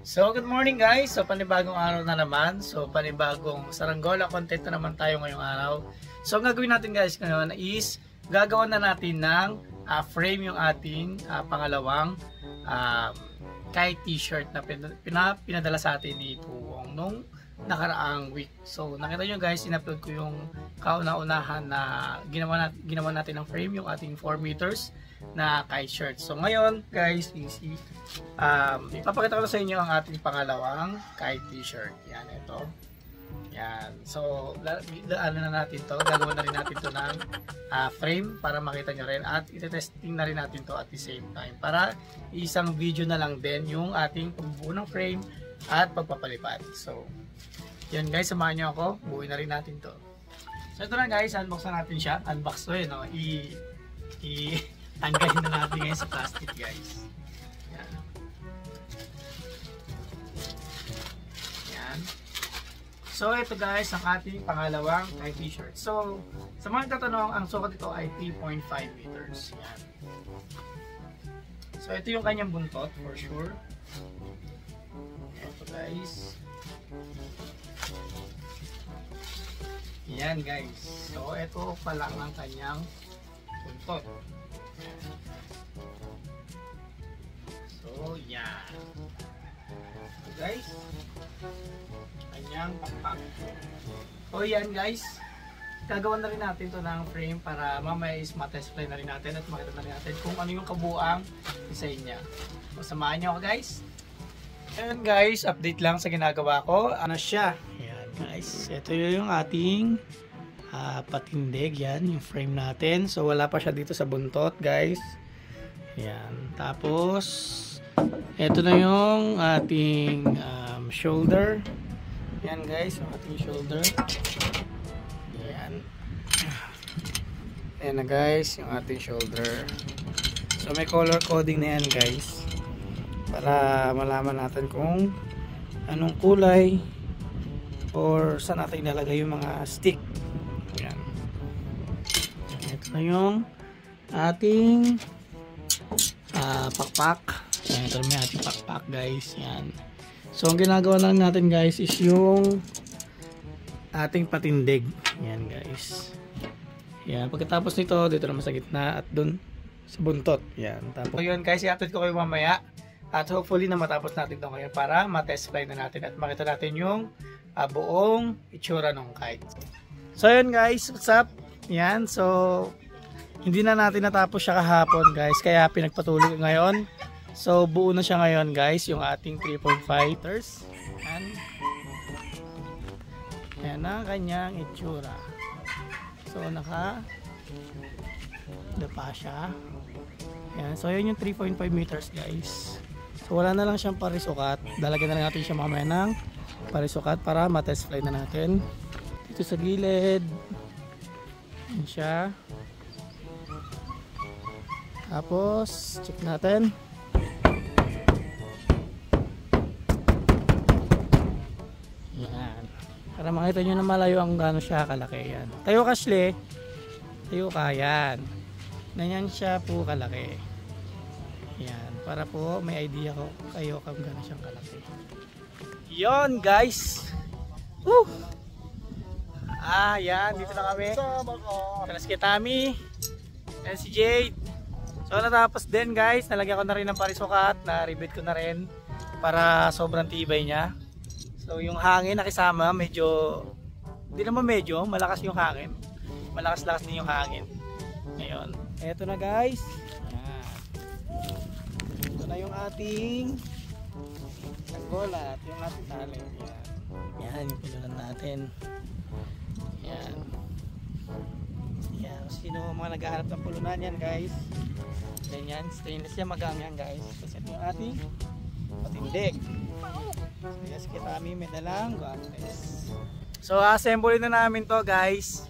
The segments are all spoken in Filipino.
So, good morning guys. So, panibagong araw na naman. So, panibagong saranggola content na naman tayo ngayong araw. So, ang gagawin natin guys ngayon is gagawa na natin ng frame yung ating pangalawang kite t-shirt na pinadala sa atin ni Puwong nung nakaraang week. So, nakita nyo guys, in-upload ko yung kauna-unahan na ginawa natin ng frame, yung ating 4 meters na kite shirt. So, ngayon guys, easy. Ipapakita ko na sa inyo ang ating pangalawang kite t-shirt. Yan, ito. Yan. So, ano na natin to, gagawin na rin natin to ng frame para makita nyo rin at iti-testing na rin natin to at the same time para isang video na lang din yung ating pagbuo ng frame at pagpapalipad. So, yun guys, samahan nyo ako, buuin na rin natin to. So, ito na guys, unbox na natin siya. Unbox to no? Tanggalin na natin ngayon sa plastic guys. Yan. Yan. So, ito guys, ang ating pangalawang kite t-shirt. So, sa mga tatanong, ang sukat ito ay 3.5 meters. Yan. So, ito yung kanyang buntot for sure. Ito guys. Yan guys. So, ito pa lang ang kanyang buntot. So, yan. So, guys. Kanyang pakpak. So, yan guys. Gagawa na rin natin to ng frame para mamaya is matest play na rin natin at makita na rin natin kung ano yung kabuang design niya. So, samahan nyo ako guys. Ayan guys, update lang sa ginagawa ko. Ano siya? Ayan guys. Ito yung ating patindig. Yan, yung frame natin. So, wala pa siya dito sa buntot guys. Ayan. Tapos, ito na yung ating shoulder. Yan guys, yung ating shoulder. Yan. Ayan na guys, yung ating shoulder. So, may color coding na yan guys. Para malaman natin kung anong kulay or saan natin ilalagay yung mga stick. Yan. Ito na yung ating pakpak. Yan, ito na yung ating pakpak guys. Yan. So, ang ginagawa lang natin guys is yung ating patindig. Yan guys. Yan. Pagkatapos nito, dito naman sa gitna at dun sa buntot. Yan. Tapos, so, yun guys, i-update ko kayo mamaya. At hopefully na matapos natin ito ngayon para matest fly na natin at makita natin yung buong itsura ng kite. So yun guys, what's up? Yan, so hindi na natin natapos siya kahapon guys, kaya pinagpatuloy ngayon. So buo na siya ngayon guys, yung ating 3.5 meters. Yan ang kanyang itsura. So naka dapa siya. Yan, so yun yung 3.5 meters guys. So wala na lang siyang parisukat. Dalagyan na lang natin siya mamaya ng parisukat para matest fly na natin. Dito sa gilid. Yan siya. Tapos check natin. Yan. Para makita nyo na malayo ang gaano siya kalaki. Yan. Tayo ka Ashley. Tayo ka. Yan. Ganyan siya po kalaki. Yan. Para po may idea ko kayo kung gano'n siyang kalaki. Yon guys. Woo! Yan. Dito na kami. Tanas Kitami. And si Jade. So natapos din guys. Nalagyan ko na rin ng parisukat. Na-rebate ko na rin. Para sobrang tibay niya. So yung hangin nakisama. Medyo, hindi naman medyo. Malakas yung hangin. Malakas-lakas din yung hangin. Ngayon. Eto na guys. Na yung ating tanggola at yung ating tali. Yan yung pulunan natin. Yan. Yan. Sino mga naghahanap ng pulunan yan guys. Ganyan. Stainless yan magamit yan guys. Kasi ito yung ating patindig. Yes, Kitami may dalang guantes. So assemble na namin to guys.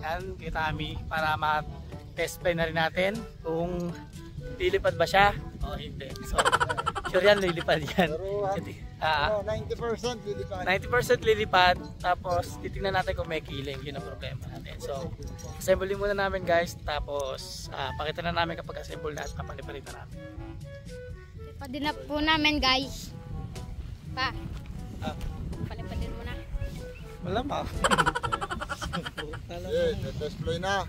Yan Kitami para ma-test play na rin natin kung lilipad ba siya o hindi. So, sure yan, lilipad yan. 90% lilipad. 90% lilipad. Tapos, titingnan natin kung may kiling. Yun ang problema natin. So, assemble muna namin guys. Tapos, pakita na namin kapag assemble na at kapalipalit na namin. Lipad din na po namin guys. Pa, Ah, palipalin mo na. wala pa. Display na.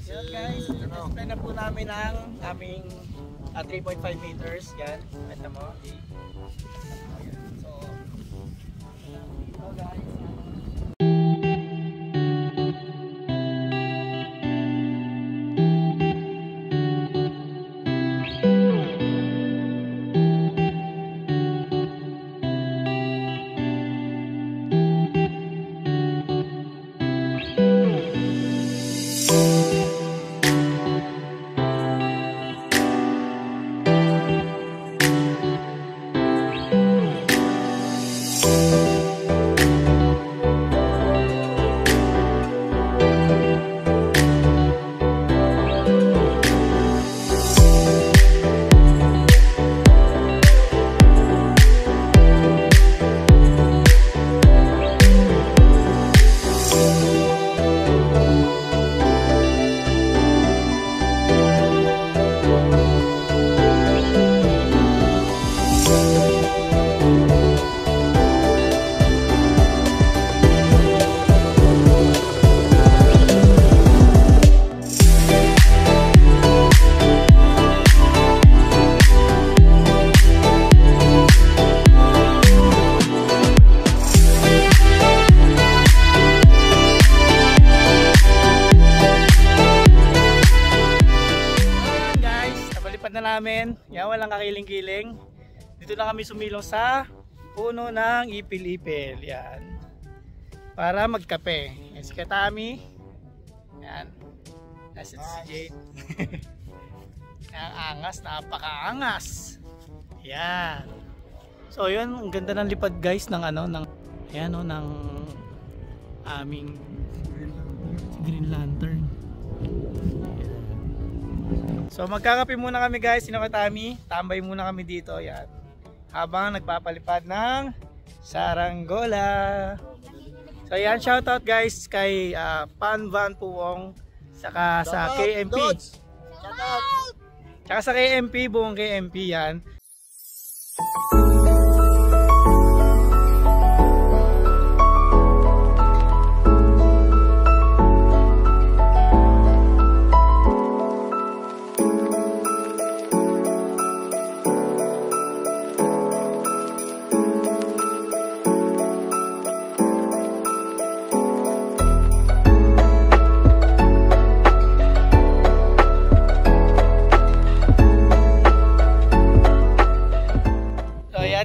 Yan guys, display na po namin ang aming 3.5 meters. Yan, ito mo. So, guys. Namin. Yan, walang kakiling-kiling. Dito na kami sumilong sa puno ng ipil-ipil. Yan. Para magkape. Yan si Katami. Yan. Nasa si Jade. Ang angas, napaka-angas. Yan. So yun, ang ganda ng lipad guys ng ano, ng yan o, ng aming Green Lantern. So magkakape muna kami guys, sino Katami? Tambay muna kami dito, yan. Habang nagpapalipad ng saranggola. So yan, shoutout guys kay Pan Van Puwong, saka sa KMP. Saka sa KMP, buong KMP yan.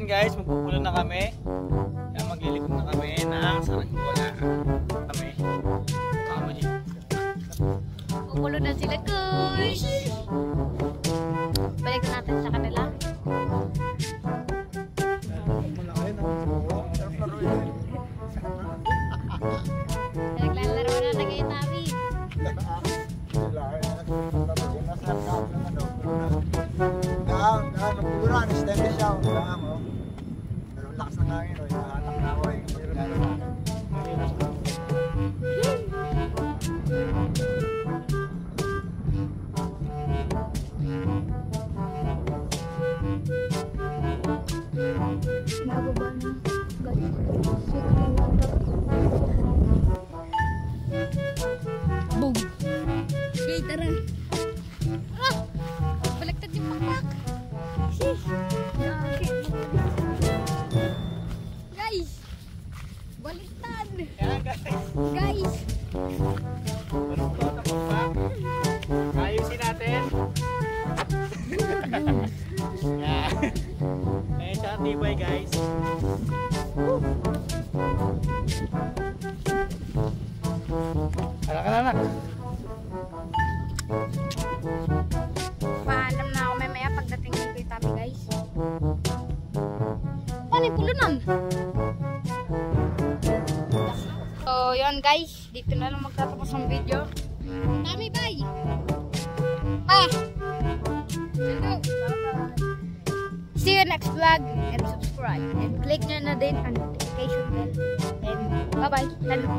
Guys, magpupulo na kami. Yan, maglilikod na kami ng saranggola. Kami. Pupulo na sila guys. Balik na natin sa kanila. Naglalaro na na kayo Tabi. Nagpuguran, extended siya. Pero lakas ng hangin, hinahatak na ako eh. Nababa na. Boom! Okay, tara. Ah! Baliktad yung pakpak. Guys! Baliktad! Yan guys. Guys! Baluktot ang pakpak. Ayusin natin. Yan. Ayun siya, tibay guys. Ala ka na anak. Paalam na ako mamaya pagdating ng kay Tabi guys. Paano yung pulunan? So yun guys, dito na lang magtatapos ang video. Tabi bye! Ah! Hello! See you next vlog and subscribe and click nyo na din ang notification bell and bye bye! Hello!